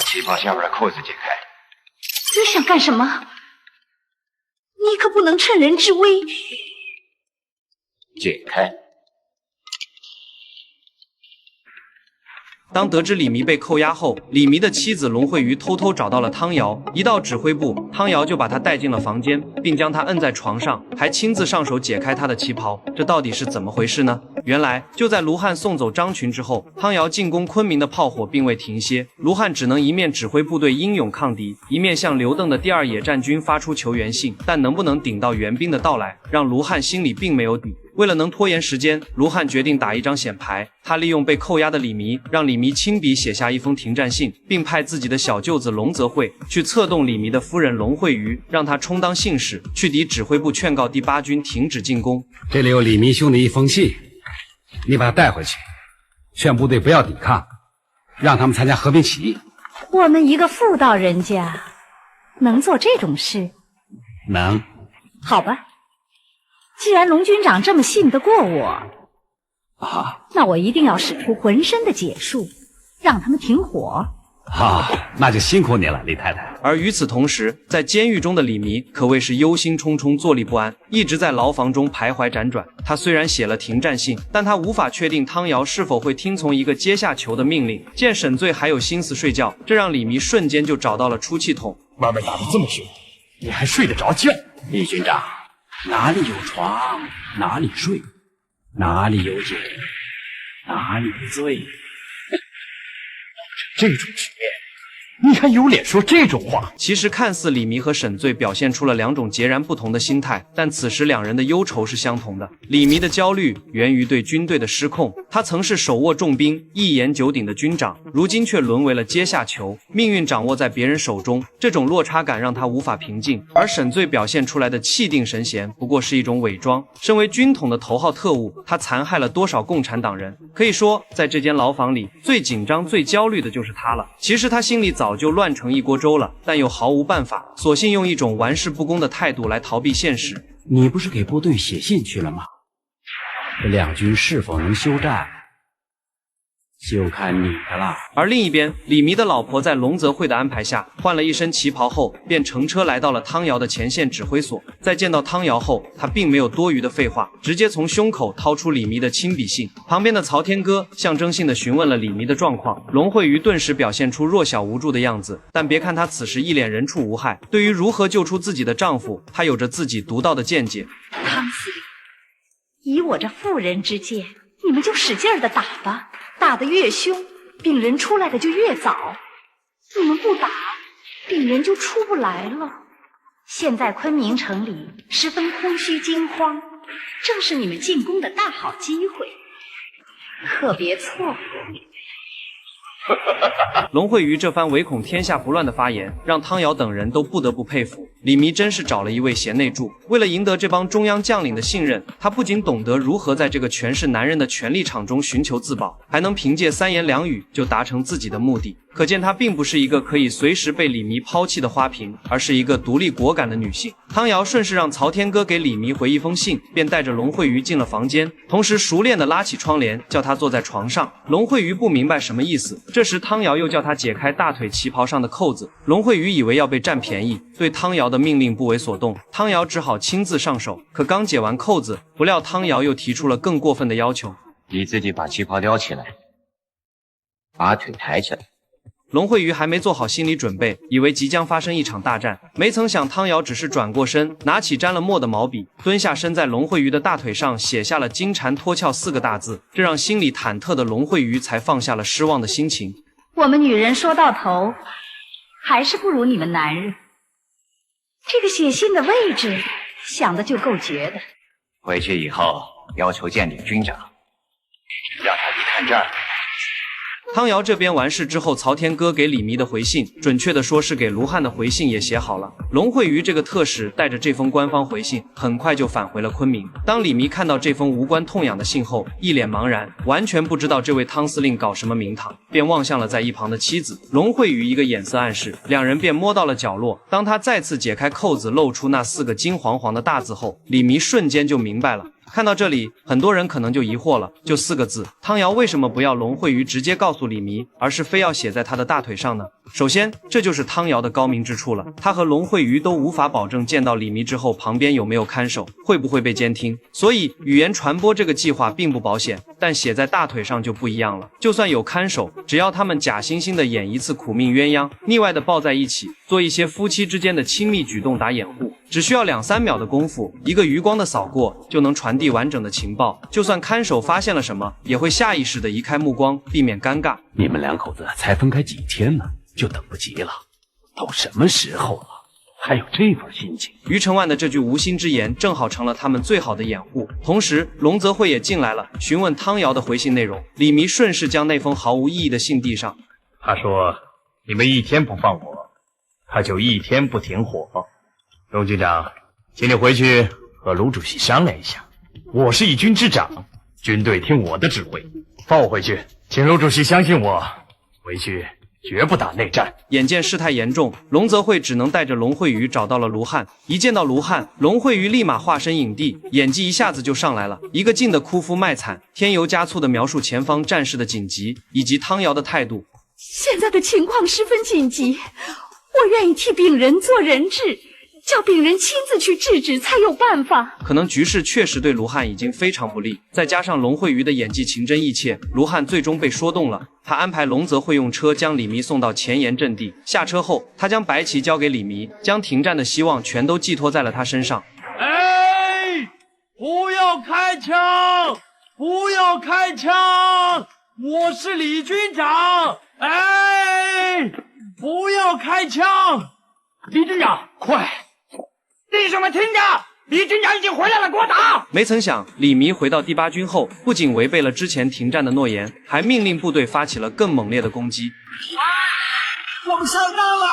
旗袍下边的扣子解开。你想干什么？你可不能趁人之危。解开。当得知李弥被扣押后，李弥的妻子龙慧瑜偷偷找到了汤瑶，一到指挥部，汤瑶就把他带进了房间，并将他摁在床上，还亲自上手解开他的旗袍。这到底是怎么回事呢？原来就在卢汉送走张群之后，汤瑶进攻昆明的炮火并未停歇，卢汉只能一面指挥部队英勇抗敌，一面向刘邓的第二野战军发出求援信，但能不能顶到援兵的到来，让卢汉心里并没有底。为了能拖延时间，卢汉决定打一张显牌。他利用被扣押的李弥，让李弥亲笔写下一封停战信，并派自己的小舅子龙泽会去策动李弥的夫人龙慧瑜，让他充当信使，去敌指挥部劝告第8军停止进攻。这里有李弥兄的一封信，你把他带回去，劝部队不要抵抗，让他们参加和平起义。我们一个妇道人家，能做这种事？能。好吧。既然龙军长这么信得过我，那我一定要使出浑身的解数，让他们停火。那就辛苦你了，李太太。而与此同时，在监狱中的李弥可谓是忧心忡忡，坐立不安，一直在牢房中徘徊辗转。他虽然写了停战信，但他无法确定汤瑶是否会听从一个阶下囚的命令。见沈醉还有心思睡觉，这让李弥瞬间就找到了出气筒。外面打得这么凶，你还睡得着觉？李军长，哪里有床哪里睡，哪里有酒哪里醉。这种局面，你还有脸说这种话？其实看似李弥和沈醉表现出了2种截然不同的心态，但此时2人的忧愁是相同的。李弥的焦虑源于对军队的失控，他曾是手握重兵、一言九鼎的军长，如今却沦为了阶下囚，命运掌握在别人手中，这种落差感让他无法平静。而沈醉表现出来的气定神闲，不过是一种伪装。身为军统的头号特务，他残害了多少共产党人？可以说，在这间牢房里，最紧张、最焦虑的就是他了。其实他心里早就乱成一锅粥了，但又毫无办法，索性用一种玩世不恭的态度来逃避现实。你不是给部队写信去了吗？这2军是否能休战，就看你的了。而另一边，李弥的老婆在龙泽会的安排下，换了一身旗袍后，便乘车来到了汤瑶的前线指挥所。在见到汤瑶后，他并没有多余的废话，直接从胸口掏出李弥的亲笔信。旁边的曹天歌象征性的询问了李弥的状况，龙慧瑜顿时表现出弱小无助的样子。但别看她此时一脸人畜无害，对于如何救出自己的丈夫，她有着自己独到的见解。汤司令，以我这妇人之见，你们就使劲的打吧，打得越凶，病人出来的就越早。你们不打，病人就出不来了。现在昆明城里十分空虚惊慌，正是你们进攻的大好机会，可别错过。龙慧瑜这番唯恐天下不乱的发言，让汤瑶等人都不得不佩服。李弥真是找了一位贤内助，为了赢得这帮中央将领的信任，他不仅懂得如何在这个全是男人的权力场中寻求自保，还能凭借3言2语就达成自己的目的。可见她并不是一个可以随时被李弥抛弃的花瓶，而是一个独立果敢的女性。汤瑶顺势让曹天歌给李弥回一封信，便带着龙慧瑜进了房间，同时熟练地拉起窗帘，叫她坐在床上。龙慧瑜不明白什么意思，这时汤瑶又叫她解开大腿旗袍上的扣子。龙慧瑜以为要被占便宜，对汤瑶的命令不为所动，汤瑶只好亲自上手。可刚解完扣子，不料汤瑶又提出了更过分的要求：你自己把旗袍撩起来，把腿抬起来。龙慧瑜还没做好心理准备，以为即将发生一场大战，没曾想汤瑶只是转过身，拿起沾了墨的毛笔，蹲下身在龙慧瑜的大腿上写下了金蝉脱壳4个大字，这让心里忐忑的龙慧瑜才放下了失望的心情。我们女人说到头还是不如你们男人，这个写信的位置想的就够绝的。回去以后要求见李军长，让他离开这儿。汤瑶这边完事之后，曹天歌给李弥的回信，准确的说是给卢汉的回信也写好了。龙慧瑜这个特使带着这封官方回信，很快就返回了昆明。当李弥看到这封无关痛痒的信后，一脸茫然，完全不知道这位汤司令搞什么名堂，便望向了在一旁的妻子。龙慧瑜一个眼色暗示，2人便摸到了角落。当他再次解开扣子，露出那4个金黄黄的大字后，李弥瞬间就明白了。看到这里，很多人可能就疑惑了，就4个字，汤瑶为什么不要龙慧瑜直接告诉李弥，而是非要写在他的大腿上呢？首先，这就是汤瑶的高明之处了，他和龙慧瑜都无法保证见到李弥之后旁边有没有看守，会不会被监听，所以语言传播这个计划并不保险，但写在大腿上就不一样了。就算有看守，只要他们假惺惺的演一次苦命鸳鸯，腻歪的抱在一起，做一些夫妻之间的亲密举动打掩护，只需要2-3秒的功夫，一个余光的扫过就能传递完整的情报。就算看守发现了什么，也会下意识的移开目光，避免尴尬。你们2口子才分开几天呢，就等不及了，都什么时候了，还有这份心情？于承万的这句无心之言，正好成了他们最好的掩护。同时，龙泽慧也进来了，询问汤瑶的回信内容。李弥顺势将那封毫无意义的信递上。他说：“你们1天不放火，他就1天不停火。”龙局长，请你回去和卢主席商量一下。我是一军之长，军队听我的指挥，放我回去。请卢主席相信我，回去绝不打内战。眼见事态严重，龙泽慧只能带着龙慧瑜找到了卢汉。一见到卢汉，龙慧瑜立马化身影帝，演技一下子就上来了，一个劲的哭夫卖惨，添油加醋的描述前方战事的紧急，以及汤瑶的态度。现在的情况十分紧急，我愿意替病人做人质，叫病人亲自去制止才有办法。可能局势确实对卢汉已经非常不利，再加上龙慧瑜的演技情真意切，卢汉最终被说动了。他安排龙泽慧用车将李弥送到前沿阵地，下车后，他将白旗交给李弥，将停战的希望全都寄托在了他身上。哎，不要开枪！不要开枪！我是李军长！哎，不要开枪！李军长，快！弟兄们听着，李军长已经回来了，给我打！没曾想，李弥回到第8军后，不仅违背了之前停战的诺言，还命令部队发起了更猛烈的攻击。我们上当了！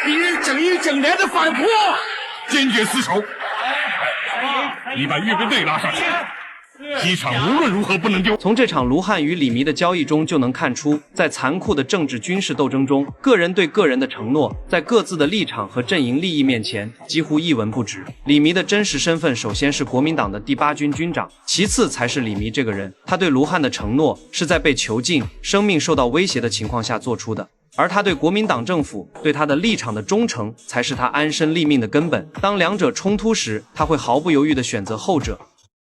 敌人整营整连的反扑，坚决死守！你把预备队拉上去，机场无论如何不能丢。从这场卢汉与李弥的交易中就能看出，在残酷的政治军事斗争中，个人对个人的承诺，在各自的立场和阵营利益面前，几乎一文不值。李弥的真实身份，首先是国民党的第8军军长，其次才是李弥这个人。他对卢汉的承诺，是在被囚禁、生命受到威胁的情况下做出的。而他对国民党政府对他的立场的忠诚，才是他安身立命的根本。当两者冲突时，他会毫不犹豫地选择后者。